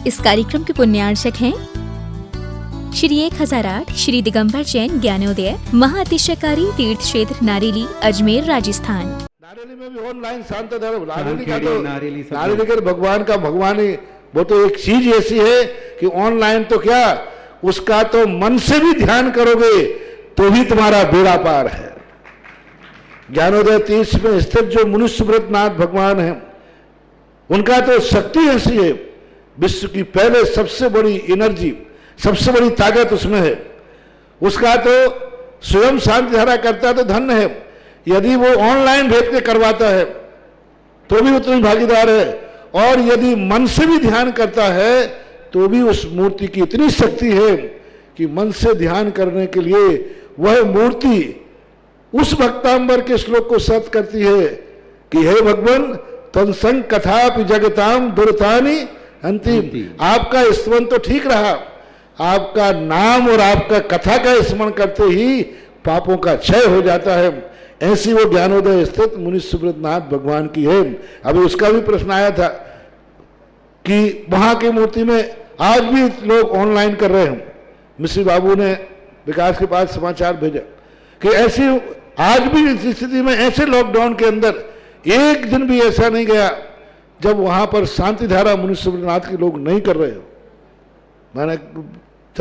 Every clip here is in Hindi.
इस कार्यक्रम के पुण्यार्चक हैं श्री 1008 श्री दिगंबर जैन ज्ञानोदय महाअतिशयकारी तीर्थ क्षेत्र नारेली अजमेर राजस्थान। नारेली में भी ऑनलाइन शांत धर्म नारेली का भगवान का भगवान ही वो तो एक चीज ऐसी है कि ऑनलाइन तो क्या उसका तो मन से भी ध्यान करोगे तो भी तुम्हारा बेड़ा पार है। ज्ञानोदय तीर्थ में स्थित जो मुनि सुब्रतनाथ भगवान है उनका तो शक्ति ऐसी है, विश्व की पहले सबसे बड़ी एनर्जी सबसे बड़ी ताकत उसमें है। उसका तो स्वयं शांति धारा करता तो धन्य है, यदि वो ऑनलाइन भेज के करवाता है तो भी उतनी भागीदार है, और यदि मन से भी ध्यान करता है तो भी उस मूर्ति की इतनी शक्ति है कि मन से ध्यान करने के लिए वह मूर्ति उस भक्तांबर के श्लोक को सत्य करती है कि हे भगवान तत्संग कथापि जगताम दुर्तानि अंतिम। आपका स्मरण तो ठीक रहा, आपका नाम और आपका कथा का स्मरण करते ही पापों का क्षय हो जाता है। ऐसी वो ज्ञानोदय स्थित मुनि सुब्रतनाथ भगवान की है। अभी उसका भी प्रश्न आया था कि वहां की मूर्ति में आज भी लोग ऑनलाइन कर रहे हैं। मिश्री बाबू ने विकास के पास समाचार भेजा कि ऐसी आज भी इस स्थिति में ऐसे लॉकडाउन के अंदर एक दिन भी ऐसा नहीं गया जब वहां पर शांति धारा मुनि सुब्रतनाथ के लोग नहीं कर रहे हो।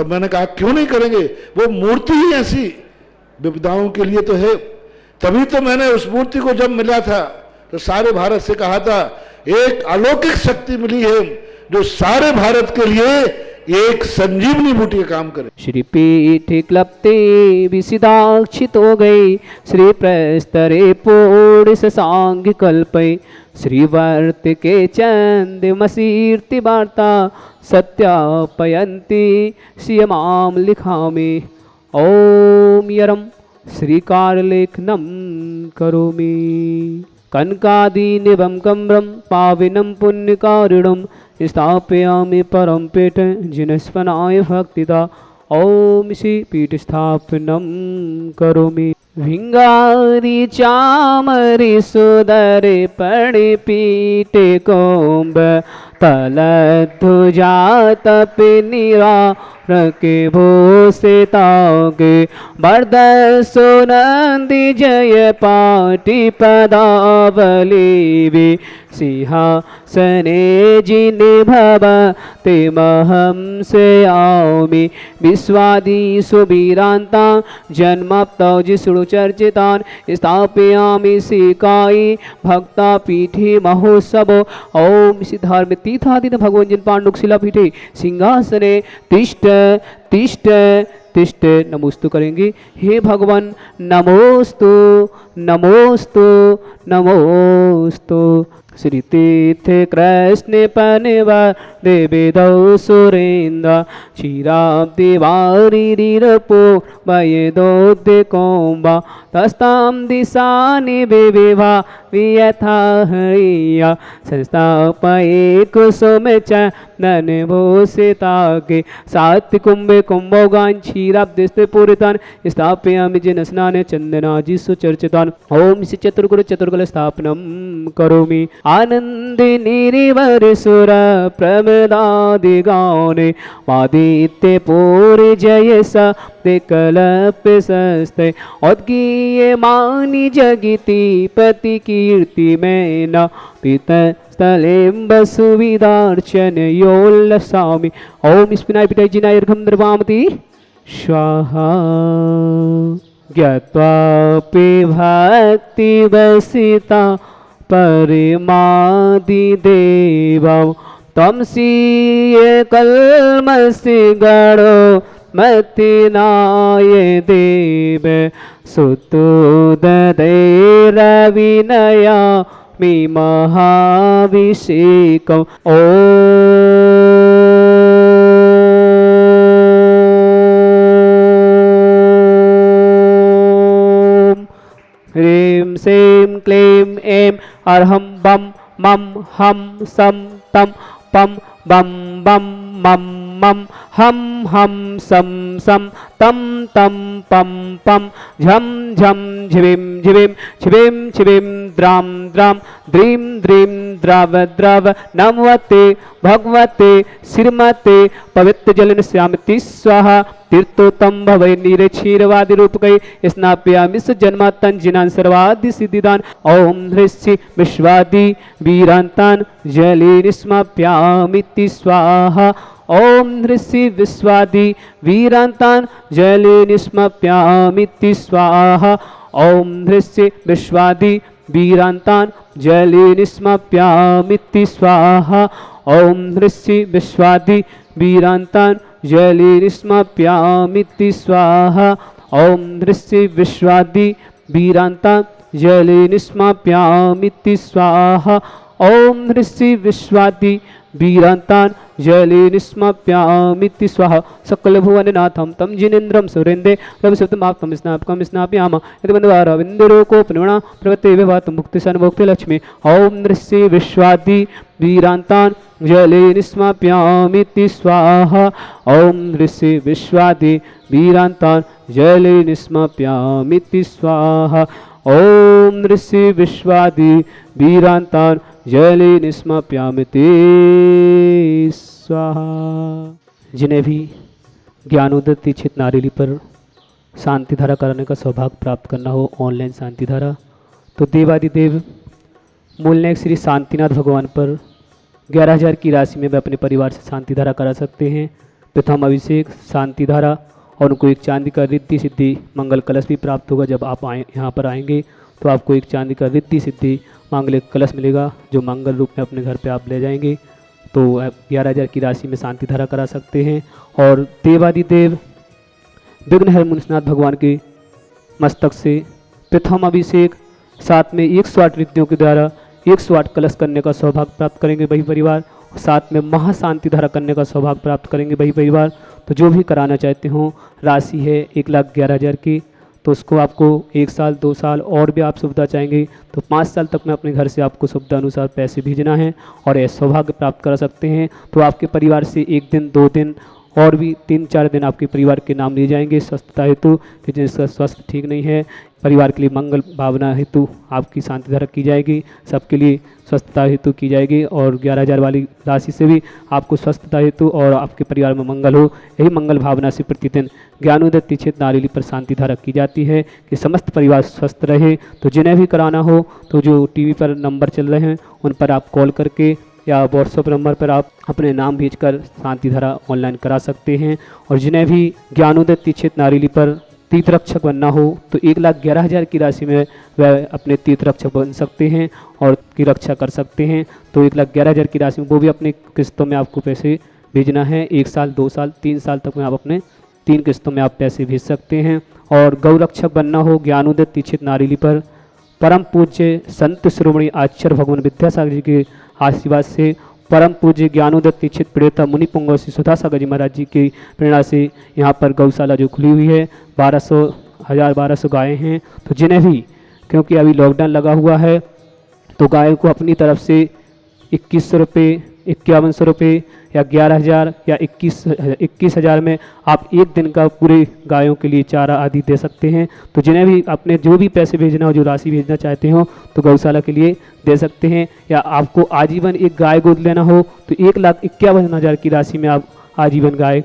मैंने कहा क्यों नहीं करेंगे, वो मूर्ति ही ऐसी विपदाओं के लिए तो है। तभी तो मैंने उस मूर्ति को जब मिला था तो सारे भारत से कहा था एक अलौकिक शक्ति मिली है जो सारे भारत के लिए एक संजीवनी बूटी का काम करे। श्री पीठ क्लप्ते विसिदाक्षित हो गई, श्री प्रस्तरे पोड़ सांग कल्पे, श्रीवर्त के चंद मसीर्ति वार्ता सत्यापयन्ति श्रियमाम लिखामि। ओम यरम श्रीकारलेखनम करोमि, कनकादीनिवं कम्रं पाविनं पुण्यकारिणं स्थापयामि परम पीठ जिनस्पनाय भक्तिदा। ओम श्री पीठ स्थापनम करोमि। भिंगारी चामरी सुदरे पड़े पीठे कोंब, तलध्वजा तपिनिरा रके भूषे तागे, बर्द सुनंदी जय पाटी पदावली, सिंहासने जिने भवते महं से आमि। विश्वादि सुबीरांता जन्माप्तौ जिष्णु चर्चितान, स्थापयामि श्रीकायी भक्ता पीठे महोत्सव। ओम सिद्धार्थ तीर्थादिन भगवान जिन पांडुक शिला पीठे सिंहासने तिष्ठ तिष्ठ तिष्ठ नमोस्तु करेंगे। हे भगवान नमोस्तु नमोस्तु नमोस्तु। श्री तीर्थ कृष्ण पनिवार देवेदौ सुरेन्द्र, क्षीराब्दि वारिरिरपो वयदोद्य कोम्बा, तस्तां दिशानि विविभा वियथा हरिया, संस्थापये कुसुम च ननभूषितागे, सात्य कुंभे कुंभोगान क्षीराब्दिस्ते पूरितान, स्थापयामि जिनस्नाने चंदनाजि सुचर्चितान। ओम श्री चतुर्गुरु चतुर्गल स्थापनम करोमि। आनंदिनी सुर प्रमदादि गाने, वादित्य पूरी जय सप्ते कल्प सस्ते, उद्गीय मानि जगिति पति कीर्ति में न पिता स्थलें सुविदार्चन योल्लसामि। ओम स्पिनाय पिताय जिनाय अर्घं द्रवामति स्वाहा। ज्ञात्वापि भक्ति वसिता परिमादि देवं, तमसीय कल्मषि गणो मतिनाय देव, सुतोदय रविनया मी महाभिषेकम्। ओम ह्रीं श्रीं क्लीं ऐं अर्हं बम मम हम सम तम पम बम बम मम मम हम सम सम तम तम पम पम झम झम झिविम झिविम छिविम छिविम द्राम द्राम द्रीम द्रीम द्रव द्रव नमवते भगवते श्रीमते पवित्र जलन श्यामति स्वाहा तीर्थोत्तम भवै नीरे क्षीरवादि रूपकै स्नाप्यामि जन्मा तंजिनान सर्वादि सिद्धिदान ओम ह्रीश्ची विश्वादि वीरांतान जले निस्माप्यामिति स्वाहा ओम ह्रीश्ची विश्वादि वीरांतान जले निस्माप्यामिति स्वाहा ओम ह्रीश्ची विश्वादि वीरांतान जले निस्माप्यामिति स्वाहा ओम ह्रीश्ची विश्वादि वीरांतान जले निस्माप्यामिति स्वाहा ओम ह्रीश्ची विश्वादि वीरांतान जले निस्माप्यामिति स्वाहा ओम ह्रीश्ची विश्वादि वीरांतान जले निस्माप्यामिति स्वाहा सकल भुवननाथं तं जिनेन्द्रं सुरेन्द्रे रविसुतमाप्तं स्नापकं स्नापयामः यदि बन्धुवारविन्दुरोको पुनः प्रवृत्ते विभातं मुक्तिसन्मुक्तिलक्ष्मी ओम ह्रीश्ची विश्वादि वीरांतान जले निस्माप्यामिति स्वाहा ओम ह्रीश्ची विश्वादि वीरांतान जले निस्माप्यामिति स्वाहा ओम ह्रीश्ची विश्वादि वीरांतान जले निस्माप्यामिति स्वाहा। जिन्हें भी ज्ञानोदय तीक्षित नारेली पर शांति धारा कराने का सौभाग्य प्राप्त करना हो ऑनलाइन शांति धारा, तो देवादिदेव मूलनायक श्री शांतिनाथ भगवान पर 11,000 की राशि में वे अपने परिवार से शांति धारा करा सकते हैं। प्रथम अभिषेक शांति धारा और उनको एक चांदी का रिद्धि सिद्धि मंगल कलश भी प्राप्त होगा। जब आप यहाँ पर आएंगे तो आपको एक चांदी का रिद्धि सिद्धि मांगलिक कलश मिलेगा जो मंगल रूप में अपने घर पे आप ले जाएंगे। तो 11,000 की राशि में शांति धारा करा सकते हैं। और देवादिदेव विघ्नहर मुनिनाथ भगवान के मस्तक से प्रथम अभिषेक साथ में 108 रिद्धियों के द्वारा 108 कलश करने का सौभाग्य प्राप्त करेंगे वही परिवार। साथ में महाशांति धारा करने का सौभाग्य प्राप्त करेंगे वही परिवार। तो जो भी कराना चाहते हो, राशि है 1,11,000 की, तो उसको आपको 1 साल 2 साल और भी आप सुविधा चाहेंगे तो 5 साल तक में अपने घर से आपको सुविधा अनुसार पैसे भेजना है और यह सौभाग्य प्राप्त कर सकते हैं। तो आपके परिवार से 1 दिन 2 दिन और भी 3-4 दिन आपके परिवार के नाम लिए जाएंगे स्वस्थता हेतु, कि जिसका स्वास्थ्य ठीक नहीं है, परिवार के लिए मंगल भावना हेतु आपकी शांति धारा की जाएगी, सबके लिए स्वस्थता हेतु की जाएगी। और 11,000 वाली राशि से भी आपको स्वस्थता हेतु और आपके परिवार में मंगल हो, यही मंगल भावना से प्रतिदिन ज्ञानोदय तीक्षित नारेली पर शांति धारा की जाती है कि समस्त परिवार स्वस्थ रहे। तो जिन्हें भी कराना हो तो जो टीवी पर नंबर चल रहे हैं उन पर आप कॉल करके या व्हाट्सएप नंबर पर आप अपने नाम भेजकर शांति धारा ऑनलाइन करा सकते हैं। और जिन्हें भी ज्ञानोदय तीक्षित नारेली पर तीर्थ रक्षक बनना हो तो 1,11,000 की राशि में वह अपने तीर्थ रक्षक बन सकते हैं और की रक्षा कर सकते हैं। तो 1,11,000 की राशि में वो भी अपनी किस्तों में आपको पैसे भेजना है। 1 साल 2 साल 3 साल तक में आप अपने 3 किस्तों में आप पैसे भेज सकते हैं। और गौ रक्षक बनना हो ज्ञानोदय तीक्षित नारेली पर परम पूज्य संत श्रोमणी आचार्य भगवान विद्यासागर जी के आशीर्वाद से परम पूज्य ज्ञानोदय तीक्षित प्रेता मुनि पुंगव श्री सुधासागर जी महाराज जी की प्रेरणा से यहाँ पर गौशाला जो खुली हुई है 1200 गायें हैं। तो जिन्हें भी, क्योंकि अभी लॉकडाउन लगा हुआ है तो गाय को अपनी तरफ से 2100 रुपये 5100 रुपये या 11,000 या 21,000 में आप 1 दिन का पूरे गायों के लिए चारा आदि दे सकते हैं। तो जिन्हें भी अपने जो भी पैसे भेजना हो, जो राशि भेजना चाहते हो तो गौशाला के लिए दे सकते हैं। या आपको आजीवन एक गाय गोद लेना हो तो 1,51,000 की राशि में आप आजीवन गाय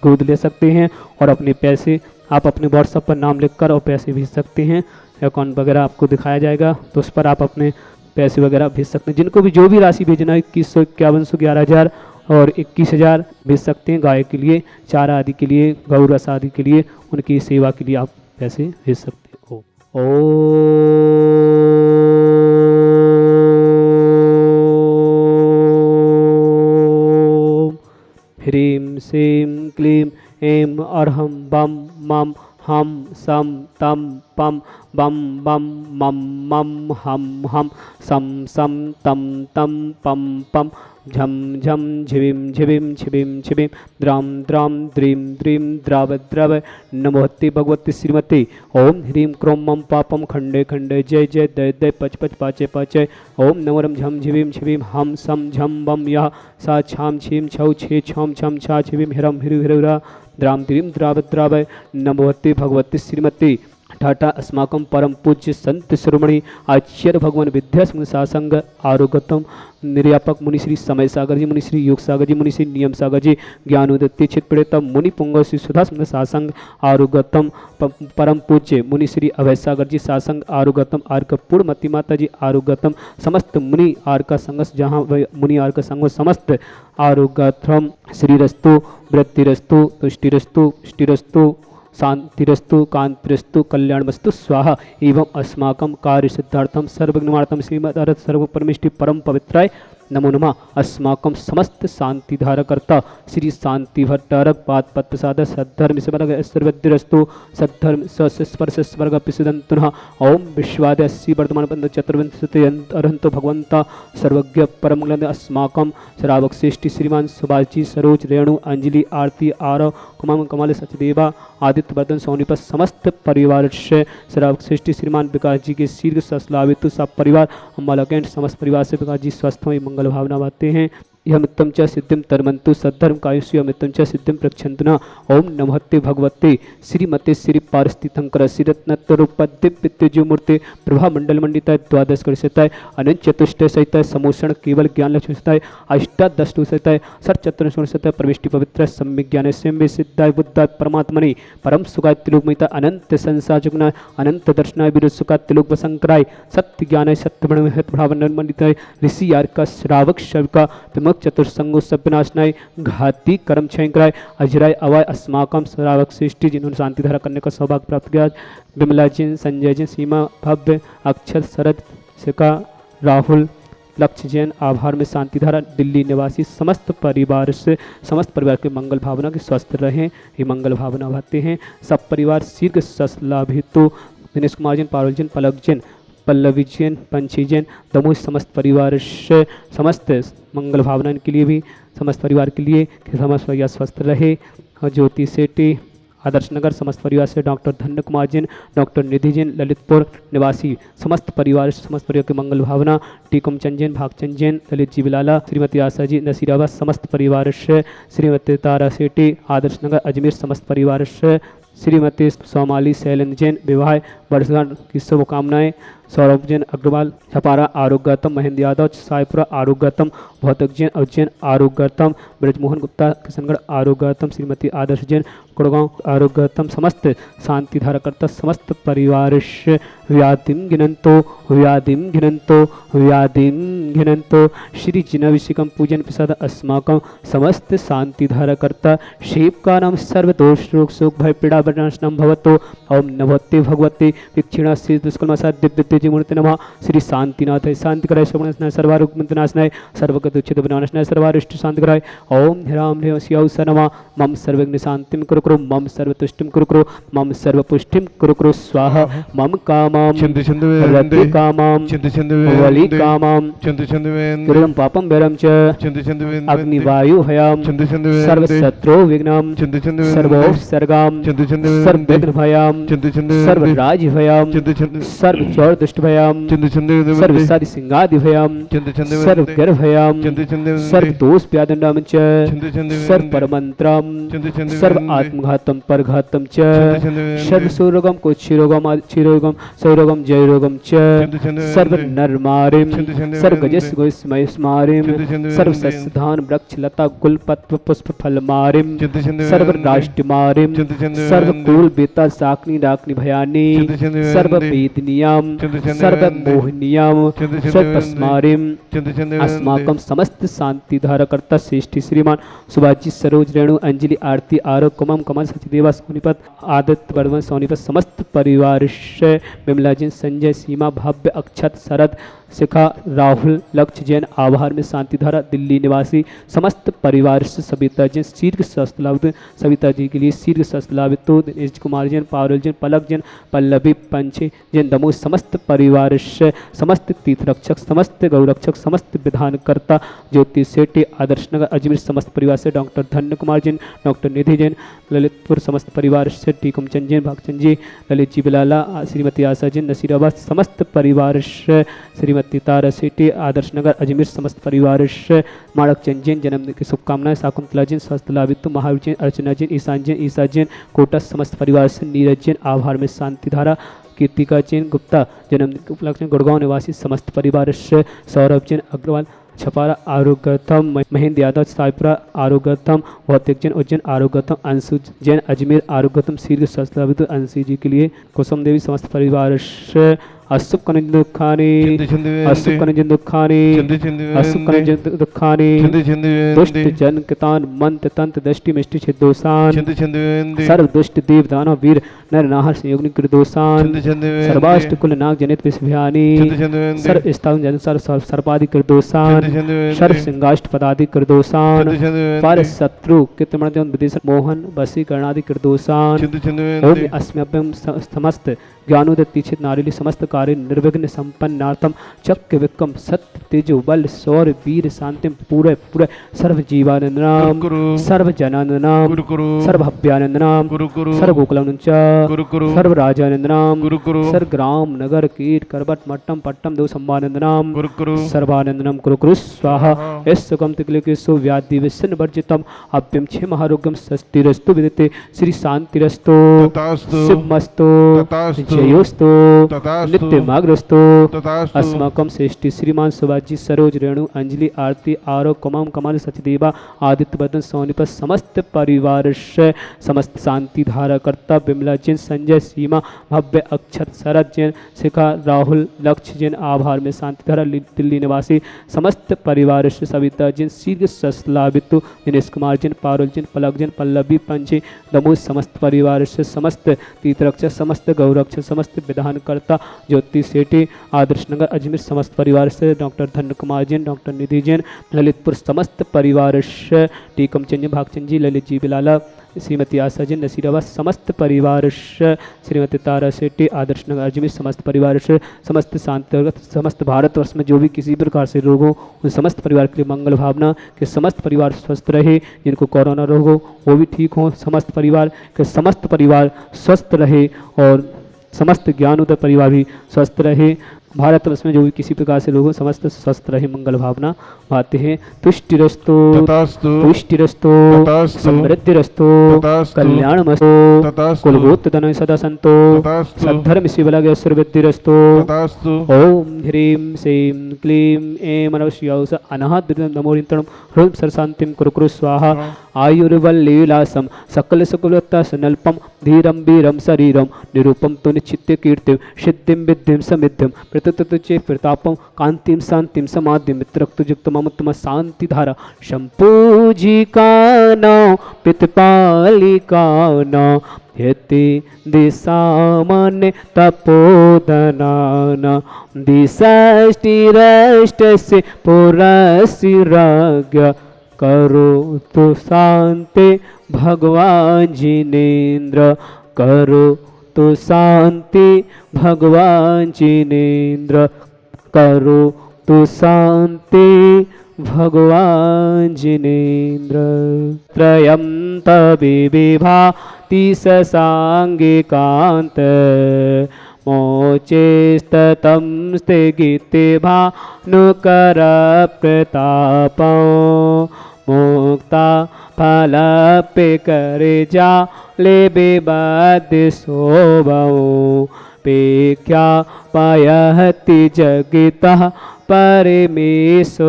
गोद ले सकते हैं और अपने पैसे आप अपने व्हाट्सएप पर नाम लिखकर और पैसे भेज सकते हैं। अकाउंट वगैरह आपको दिखाया जाएगा तो उस पर आप अपने पैसे वगैरह भेज सकते हैं। जिनको भी जो भी राशि भेजना है 2100 5100 11,000 और 21,000 भेज सकते हैं गाय के लिए, चारा आदि के लिए, गौ रस आदि के लिए, उनकी सेवा के लिए आप पैसे भेज सकते हो। ओम ह्रीं श्रीं क्लीं ऐं अर्हं बम मम हम सम तम पम बम बम मम मम हम हम सम सम तम तम पम पम झम झम झिविम झिविम छिबिम छिबिम द्राम द्राम द्रीम द्रीम द्राव द्रव नमोहते भगवती श्रीमती ओम ह्रीं क्रोम मम पापम खंडे खंडे जय जय दय दय पच पच पाचे पाचे ओम नवरम झम झिविम छिबिम हम सम झम बम यह सा छाम छीम छौ छे छम छम छा छिबिम हिरम हिरु हिरुरा द्राम द्रीम द्राव द्राव नमोहते भगवती श्रीमती ठाटा अस्माकं परम पूज्य संत शिरोमणि आचार्य भगवान विद्यासंग सासंग आरोगतम निर्यापक मुनि श्री समय सागर जी, मुनि श्री योग सागर जी, मुनि श्री नियम सागर जी, ज्ञानोदत्ति चित्पड़ेतम मुनि पुंग श्री सुधा संग सासंग आरोगतम परम पूज्य मुनि श्री अभय सागर जी सासंग आरोगतम आर्क पूर्णमती माता जी आरोगतम समस्त मुनि आर्क संगस जहाँ मुनि आर्क संग समस्त आरोगतम श्रीरस्तु वृद्धिरस्तु तुष्टिरस्तु पुष्टिरस्तु शांतिरस्तु कांतिरस्तु कल्याणमस्तु स्वाहा एवं अस्माकं कार्य सिद्धार्थम सर्वज्ञार्थम श्रीमद् अर्थ सर्व परमेष्टि परम पवित्राय नमो नमः। अस्माकं समस्त शांति धारकर्ता श्री शांति भट्टारक पाद पद प्रसाद सद्धर्म सर्वद्रस्तु सद्धर्म स्पर्श स्वर्ग पिसदंतुनः ओम विश्वादय श्री वर्तमान बंध चतुर्विंशति अरहंतो भगवंता सर्वज्ञ परमंगल अस्माकं श्रावक श्रेष्ठी श्रीमान सुभाष जी सरोज रेणु अंजलि आरती आरव कुमाम कमल सचदेवा आदित्य वर्धन सोनीपत समस्त परिवार से श्रावक श्रेष्ठी श्रीमान विकास जी के शीर्घ सस्लावितु सब परिवार अम्बालकेंट समस्त परिवार से विकास जी स्वस्थ हुई मंगल भावना बातें हैं। यह मित्तम च सिद्धिम तरमंतु सद्धर्म कायुष्य मित्तम च सिद्धिम प्रक्षंतना ओम नमस्ते भगवते श्रीमते श्री पारस्थितंकर श्रीरत्नरूपद्दिव्य मूर्ति प्रभा मंडल मंडित द्वादश करिष्यताय अनंत चतुष्ट सहित समोषण केवल ज्ञान लक्ष्मी सहित अष्टादश सहित सर चतुर्ष सहित प्रविष्टि पवित्र सम्यक ज्ञान स्वयं सिद्धाय बुद्धाय परमात्मनि परम सुखाय त्रिलोकमयिता अनंत संसार जुगनाय अनंत दर्शनाय विरुद्ध सुखाय त्रिलोक वसंकराय सत्य ज्ञानाय सत्य प्रभाव मंडिताय ऋषि यार का श्रावक शव का चतुर्संगो सभ्यनाशनाय घाती कर्म क्षयंकराय अजराय अवाय अस्माकम श्रावक सृष्टि जिन्होंने शांति धारा करने का सौभाग्य प्राप्त किया। विमला जी, संजय जी, सीमा भव्य, अक्षर, शरद, शिखा, राहुल, लक्ष्य जैन आभार में शांति धारा दिल्ली निवासी समस्त परिवार से समस्त परिवार के मंगल भावना के स्वस्थ रहें ये मंगल भावना भाते हैं। सब परिवार शीघ्र सस्लाभितो दिनेश कुमार जैन, पारुल जैन, पलक जैन, पल्लवी जैन, पंछी जैन, दमोह समस्त परिवार से समस्त मंगल भावना के लिए भी समस्त परिवार के लिए कि समस्त परिवार स्वस्थ रहे। और ज्योति सेठी आदर्श नगर समस्त परिवार से डॉक्टर धन्य कुमार जैन, डॉक्टर निधि जैन, ललितपुर निवासी समस्त परिवार के मंगल भावना। टीकम चंद जैन, भागचंद जैन, ललित जी बिलाला, श्रीमती आशा जी नसीराबाद समस्त परिवार से, श्रीमती तारा सेठी आदर्श नगर अजमेर समस्त परिवार से, श्रीमती सोमाली शैलेंद्र जैन विवाह वर्षगांठ की शुभकामनाएं। सौरभ जैन अग्रवाल छपारा आरोग्यतम, महेंद्र यादव सायपुरा आरोग्यतम, भौतिक जैन उज्जैन आरोग्यतम, ब्रजमोहन गुप्ता किशनगढ़ आरोग्यतम, श्रीमती आदर्श जैन गुड़गांव आरोग्यतम समस्त शांति धाराकर्ता समस्त परिवार व्याधिम घिनंतो श्री जिनाभिषेकम पूजन प्रसाद अस्माकं समस्त शांति धाराकर्ता शिव का नाम सर्वदोष रोग शोक भय पीड़ा विनाशनम भवतो ओम नमोते भगवते विक्षिणा श्री दुष्कर्मसा दिव्य जी मूर्ति नमः। श्री शांतिनाथ शांति कराय श्रवणनाय सर्वारोग मुक्तनाशनाय सर्वगत उच्छेद विनाशनाय सर्वारिष्ट शांति कराय ओम ह्राम ह्रेम शिव नमः। मम सर्वज्ञ शांतिम कुरु कुरु मम सर्वतुष्टिम कुरु कुरु मम सर्वपुष्टिम कुरु कुरु स्वाहा। मम कामां रति कामां वली कामां कृतं पापं वैरं च अग्निवायु भयां सर्वशत्रु विघ्नां सर्वोपसर्गां सर्वविघ्न भयां सर्वराज भयां सर्वचौर दुष्ट भयां सर्वसादि सिंहादि भयां सर्वगर भयां सर्वदोष व्यादंडां च सर्वपरमंत्रां सर्व आत्मघातम परघातम च सर्वसुरोगम कोच्छिरोगम क्षीरोगम सौरोगम जयरोगम च सर्व नरमारिम सर्वगजस गोस्मय स्मारिम सर्व सस्धान वृक्ष लता गुल पत्र पुष्प फल मारिम सर्व राष्ट्रमारिम सर्व कुल बेता साकनी डाकनी भयानी सर्व वेदनियाम सर्व मोहनियाम सर्व स्मारिम अस्माकं समस्त शांति धारकर्ता श्रेष्ठी श्रीमान सुभाष जी सरोज रेणु अंजलि आरती आरो कुमम कमल सचदेवा सोनीपत आदित्य वर्धन सोनीपत समस्त परिवार से विमला जी संजय सीमा भव्य अक्षत शरद शिखा राहुल लक्ष्य जैन आभार में शांति धारा दिल्ली निवासी समस्त परिवार से सविता जैन शीर्घ स्वस्थ लाभ सविता जी के लिए शीर्घ स्वस्थ लाभ तो दिनेश कुमार जैन पारुल जैन पलक जैन पल्लवी पंछी जैन दमोह समस्त परिवार से समस्त तीर्थरक्षक समस्त गौरक्षक समस्त विधानकर्ता ज्योति सेठी आदर्श नगर अजमेर समस्त परिवार से डॉक्टर धन्य कुमार जैन डॉक्टर निधि जैन ललितपुर समस्त परिवार से टीकम चंद जैन भागचंद जी, ललित जी बिलाला, श्रीमती आशा जैन नसीराबाद समस्त परिवार से, श्रीमती तारा सेठी आदर्श नगर अजमेर समस्त परिवार से, माणक चंद जैन जन्मदिन की शुभकामनाएं, शाकुंतला जैन स्वस्थ लाभित्व, महावीर जैन, अर्चना जैन, ईसा जैन कोटा समस्त परिवार से, नीरज जैन आभार में शांति धारा, कीर्तिका जैन गुप्ता जन्मदिन के उपलक्ष्य में गुड़गांव निवासी समस्त परिवार से, सौरभ जैन अग्रवाल छपारा आरोग्यतम, महेंद्र यादव साइपुरा आरोग्यतम, भौतिक जैन उज्जैन आरोग्यतम, अंशु जैन अजमेर आरोग्यतम, शीर्घ स्वस्थ अंशी जी के लिए, कुसुम देवी समस्त परिवार से, अशुभ कनंज दुखानी, अशुभ कनंज दुखानी, अशुभ कनंज दुखानी, दुष्ट जन कितान मंत्र तंत्र दृष्टि मिष्टि छिदोषान, सर्व दुष्ट देव दानव वीर नर नाहर संयोगनि कृदोषान, सर्वाष्ट कुल नाग जनित विषभयानी, सर्व स्थान जन सर्व सर्पादि कृदोषान, सर्व सिंगाष्ट पदादि कृदोषान, पर शत्रु कृतमण विदेश मोहन वसी कर्णादि कृदोषान, ओम अस्म्यभ्यम समस्त ज्ञानोदय तीक्षित नारिली समस्त कार्य निर्विघ्न संपन्नार्थम चक्र विक्रम सत्य तेजो बल सौर वीर शांतिम पूरे पूरे सर्व जीवानंद नाम, सर्व जनानंद नाम, सर्व भव्यानंद नाम, सर्व गोकुलानंद सर्व राजानंद नाम, सर्व ग्राम नगर कीट करबट मट्टम पट्टम दो संबानंद नाम, सर्वानंद नाम कुरु कुरु स्वाहा इस सुगम तिकले सो व्याधि विसन वर्जितम अभ्यम क्षम आरोग्यम सस्तिरस्तु विदिते श्री शांतिरस्तु शिवमस्तु जयोस्तु नित्यमाग्रस्तु अस्माकं श्रेष्ठी श्रीमान सुभाजी सरोज रेणु अंजलि आरती आरोग कमाम कमाल सचदेवा आदित्य बदन सोनिपत समस्त परिवार से समस्त शांति धारा कर्ता बिमला जैन संजय सीमा भव्य अक्षत शरद जैन शिखा राहुल लक्ष्य जैन आभार में शांति धारा दिल्ली निवासी समस्त परिवार से सविता जैन शीर्घ सस्लाभितु दिनेश कुमार जैन पारुल जैन पलक जैन पल्लवी पंचे दमोह समस्त परिवार से समस्त तीर्थरक्षक समस्त गौरक्षक समस्त विधानकर्ता ज्योति सेठी आदर्श नगर अजमेर समस्त परिवार से डॉक्टर धन्य कुमार जैन डॉक्टर निधि जैन ललितपुर समस्त परिवार से टीकम चंद भागचंद जी ललित जी बिलाला श्रीमती आशा जैन नसीराबाद समस्त परिवार से श्रीमती तारा सेठी आदर्श नगर अजमेर समस्त परिवार से समस्त शांति समस्त भारतवर्ष में जो भी किसी प्रकार से रोग हो उन समस्त परिवार के लिए मंगल भावना कि समस्त परिवार स्वस्थ रहे, जिनको कोरोना रोग हो वो भी ठीक हो, समस्त परिवार के समस्त परिवार स्वस्थ रहे और समस्त ज्ञानोदय परिवार भी स्वस्थ रहे। भारतवर्ष में जो भी किसी प्रकार से लोगों समस्त स्वस्थ रहे मंगल भावना भाते हैं। तुष्टिरस्तु पुष्टिरस्तु समृद्धिरस्तु कल्याणमस्तु कुलगोत्र धन सदा संतो सद्धर्म शिवलग सर्वृद्धिरस्तु। ओम ह्रीं श्रीं क्लीं ऐं मनवस्यौस अनाहत नमोरिंतणं ह्रूं सरशांतिं कुरु कुरु स्वाहा। आयुर्वल्लीलासं सकल सकुलता सनल्पं धीरं वीरं शरीरं निरूपं तु निश्चित्य कीर्तिं सिद्धिं विद्धिं समिद्धिं प्रततुचे प्रतापं कांतिं शांतिं समाधिं मित्रक्तुजुक्त ममत्तम शांति धारा शंपूजिका नौ पितपालिका नौ यति दिशामन तपोधनान दिशाष्टिरष्टस्य पुरसिराज्ञ करो तो शांति भगवान जिनेन्द्र करो तो शांति भगवान जिनेन्द्र करो तो शांति भगवान जिनेन्द्र। त्रयं तविभाति ससांगिकांत मोचेस्ततं स्थिगिते भानुकर प्रतापं मुक्ता फलपे करे जा ले बेबाद्य शोभौ पेख्या पयहति जगितः परमेश्वरतौ।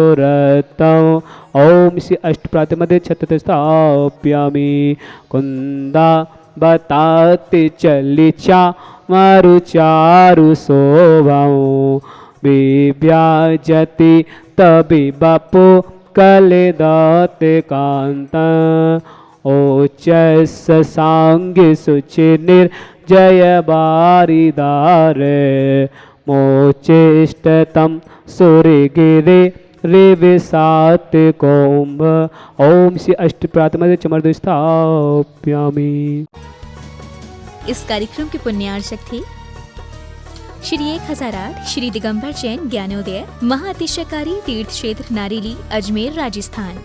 ओम श्री अष्टप्रातिमध्ये छत्र स्थाप्यामि कुंदा बताते चलिचा मारुचारु शोभौ विव्याजति तबि बापो कले दाते कांत ओचस सांगे सुचि निर्जय बारिदार मोचेष्टतम सूर्यगिरे रेविसात कौम्भ। ओम श्री अष्टप्रातिमध्ये चमर्द स्थाप्यामि। इस कार्यक्रम के पुण्यार्चक थे श्री 1008 श्री दिगंबर जैन ज्ञानोदय महाअतिशयकारी तीर्थ क्षेत्र नारेली अजमेर राजस्थान।